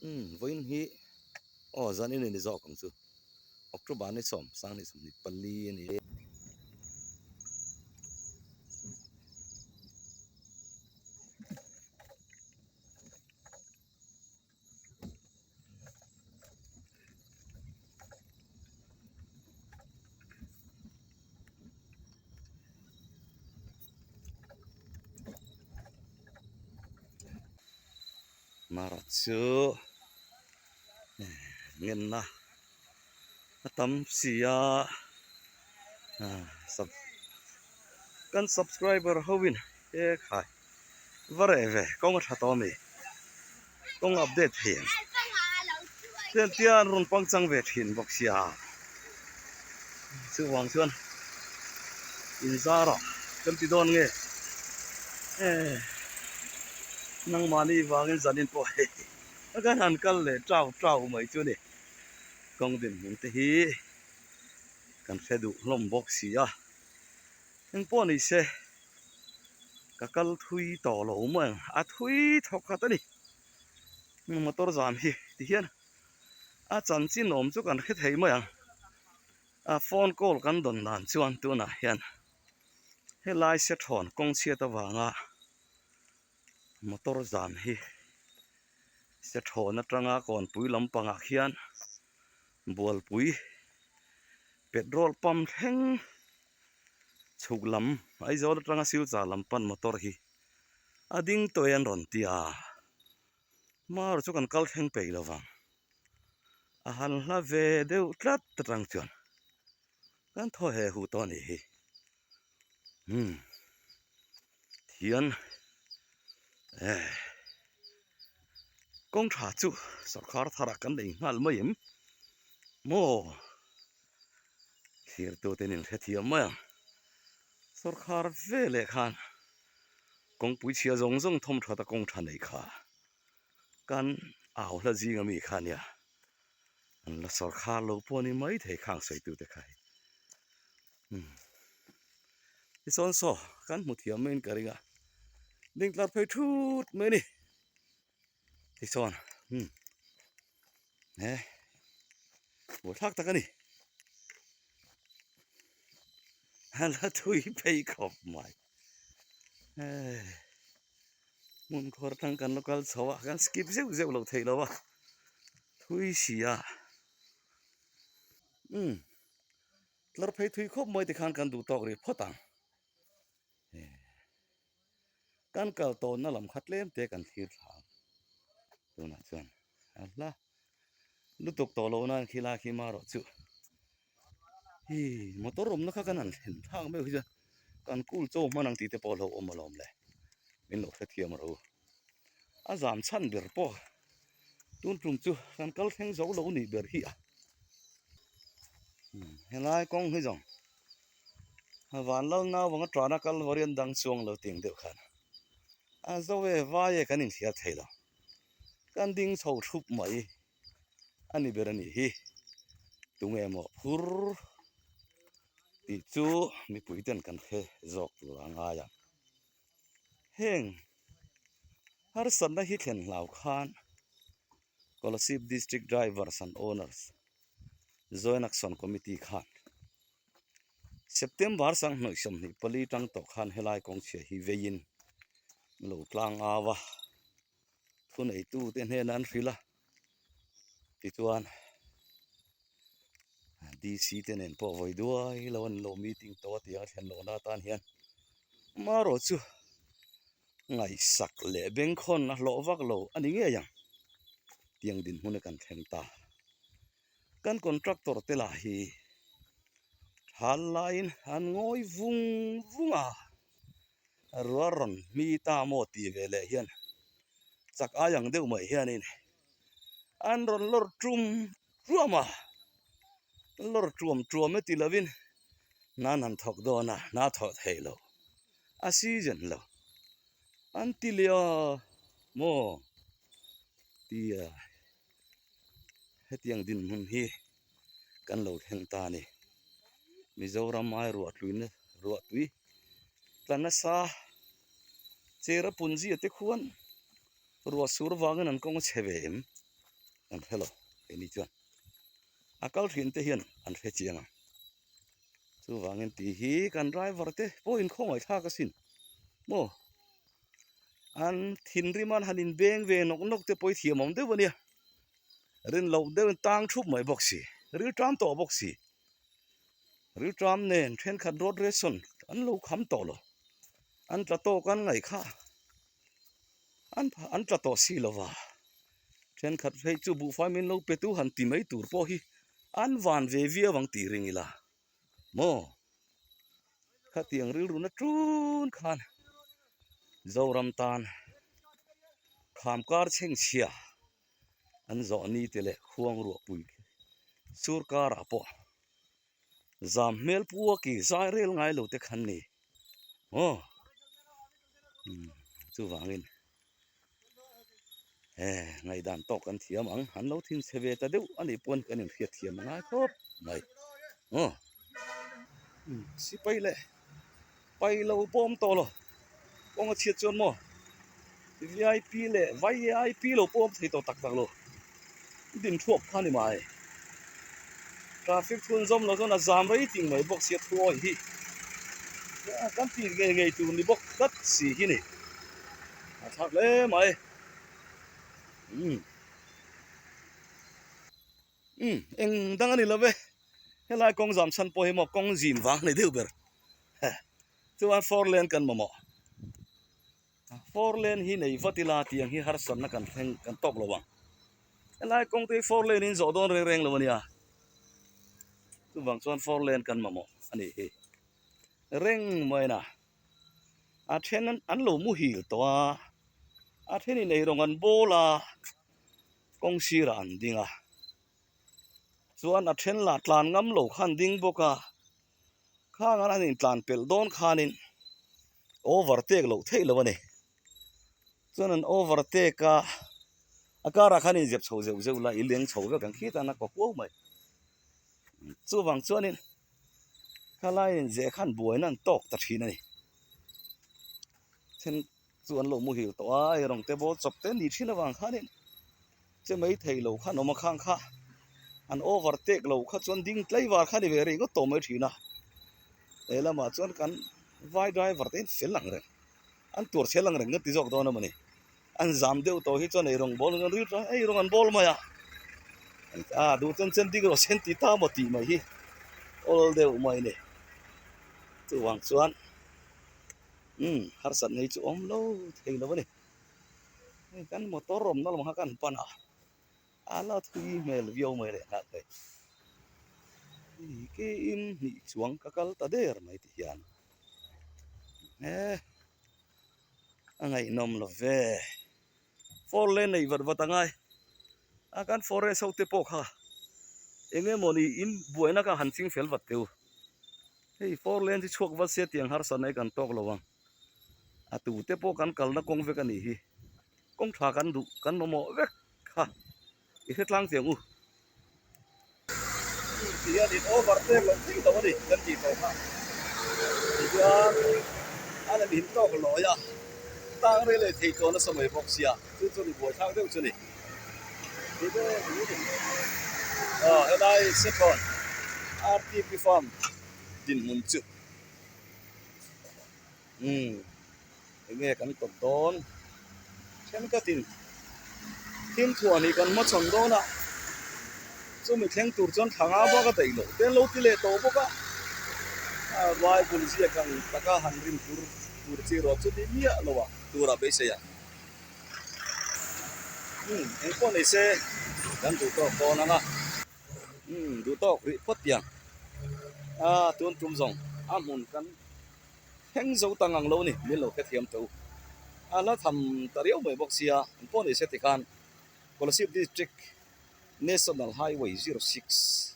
Voin hi zan in ni zo kong chu October ni som sang ni som ni pali ni mara chu ngin na tam sia sub kan subscriber howin e khai vare ve kong tha to mi kong update hian ten tian run pang chang ve thin bok sia chu wang chuan in zara kan ti don nge nang mani wangin zanin po he kan han kal le trau mai chu ni kong din mun te hi kan fedu lom bok sia eng po ni se kakal thui to lo ma a thui thok kha ta ni motor jam hi ti hian a chan chin om chu kan khe thei ma a phone call kan don dan chuan tu na hian he lai se thon kong chia ta wanga motor jam hi se thon atanga kon pui lampanga khian bol pui petrol pump theng chuk lam ai zo atanga siu cha lam pan motor hi ading to yan ron tia mar chu kan kal theng pe lawang a han hla ve deuh tlat tang chuan kan tho he hu to ni hi thian kong tha chu sarkar thara kan dei ngal mai em mo thir tu tenin khe thiam ma sarkar ve le khan kong pui chia zong zong thom tha ta kong tha nei kha kan aw hla ji ngami khan ya an la sarkar lo poni mai thei khang sei tu te khai ison so kan mu thiam men karinga ding tlar phei thut mai ni ison bo thak ta kani han la thui phei khop mai mun khor thang kan local chawa kan skip zeu lo thei lo wa thui sia tlar phei thui khop moi te khan kan du tok ri photang kan kal to na lam khatlem te kan thir thang tu na chuan alla lutuk to lo na khila khi ma ro chu hi motor rom na kha kan an thlen thang me hi kan kul cho manang ti te pol ho om lom le min lo kha thiam ro a zam chan ber po tun tum chu kan kal theng zo lo ni ber hi a helai kong hi jong van lo na wang trana kal varian dang chuang lo ting deuh khan a zo we va ye kan in thia theilo kan ding chho thup mai ani ber ani hi tung emo phur ti chu mi pui ten kan khe zok tu anga ya heng har san na hi thlen lau khan Kolasip district drivers and owners joint action committee khan September sang noi som ni pali tang to khan helai kong che hi vein lo tlang awa thu nei tu ten he nan fila ti chuan DC ten en po voi duai lo an lo meeting to ti a thlen lo na tan hian maro chu ngai sak le beng khon na lo vak lo ani nge yang tiang din hune kan thlen ta kan contractor te la hi hal lain an ngoi vunga ruaron mi ta mo ti vele hian chak ayang deuh mai hianin an ron lor truama lor truam me ti lovin nan han thok do na tho thelo a season lo an ti lia mo ti hetiang din mun hi kan lo theng ta ni Mizoram mai ruat tui tlana sa chera punji ate khuan ruwa sur wangan an kong chevem an hello ini chuan akal thin te hian an fe chianga chu wangin ti hi kan driver te po in khomai tha ka sin mo an thin riman hanin beng ve nok nok te poi thiamom de wania rin lo de tang thup mai boxi ri tram to boxi ri tram nen then khat road reson an lo kham to lo an tla to kan ngai kha an tla to si lova then khat phei chu bu fa min lo pe tu han ti mai tur po hi an van ve via wang ti ringila mo khát tiếng ril ru na trun khan zoram tan kham kar cheng chia an zo ni tele khuang ru pui sur kar apo zam mel pu ki zai rel ngai lo te khan ni oh chu wangin ngai dan tok kan thiam ang han lo thin seve ta deu ani pon kan in khiat thiam ngai khop mai oh si pai lo pom to lo ong a chiat chon mo VIP le VIP lo pom thei to tak tak lo din thuop khani mai traffic thun zom lo zona jam rei ting mai box sia thuoi hi kan ti nge tu ni box tat si hi ni a thak le mai eng dang ani love helai kong jam san po hi mo kong jim wang nei deu ber chuan four lane kan mo four lane hi nei vatila tiang hi har san na kan theng kan top lo wang helai kong te four lane in zo don reng reng lo wania tu wang chuan four lane kan mo ani hi reng mai na a then an lo mu hi to a then ni nei rong an bola kong sira an dinga chuan a then la tlan ngam lo khan ding boka khang an in tlan pel don khanin overtake lo thei lo ani chuan an overtake ka akara khanin jep chho zeu zeu la ileng chho ga kan khi ta na ko po mai chu wang chuan in khalai in je khan buainan tok ta thin ani then chuan lo mu hi to ai rong te bo chop te ni thina wang khanin che mai thei lo khan oma khang kha an overtake lo kha chuan ding tlai war khani ve ri go to mai thina elama chuan kan vai driver ten fel lang re an tur chelang reng ti jok do na mani an jam deu to hi chuan ei rong bol ngan ri ei rong an bol maya du chen chen ti ro sen ti ta mo ti mai hi ol deu mai ne chu wang chuan har sat nei chu om lo thei lo ni kan motor rom na lo ha kan pana ala thui mel vio mai le ha kai ke in ni chuang ka kal ta der mai ti hian angai nom lo ve four lane nei wat wat angai akan forest ho te po kha enge moni in buaina ka hansing fel wat teu hei four lane ti chok wat se tiang har sa nei kan tok lowang atu te po kan kal na kong ve kan ni hi kong tha kan du kan mo vek kha i hetlang tiang u dia di overtake lo thing to ni kan ti to kha dia ana bin tok lo ya tang re le thei to na samai box ya chu ni boi thang deu chu ni helai second RTP farm din mun chu nghe kan to don chen ka tin thua ni kan ma chon do na chu mi thleng tur chon thanga ba ka tai lo ten lo ti le to bo ka vai policia kan taka han rim tur chi ro chu ni mia lo wa tura be se ya en ko nei se kan tu to ko na nga du to ri phot yang tuan tum zong mun kan heng zo tangang lo ni mi lo ka thiam to ala tham tariau mai boxia ko nei se ti kan Colosseum District National Highway 06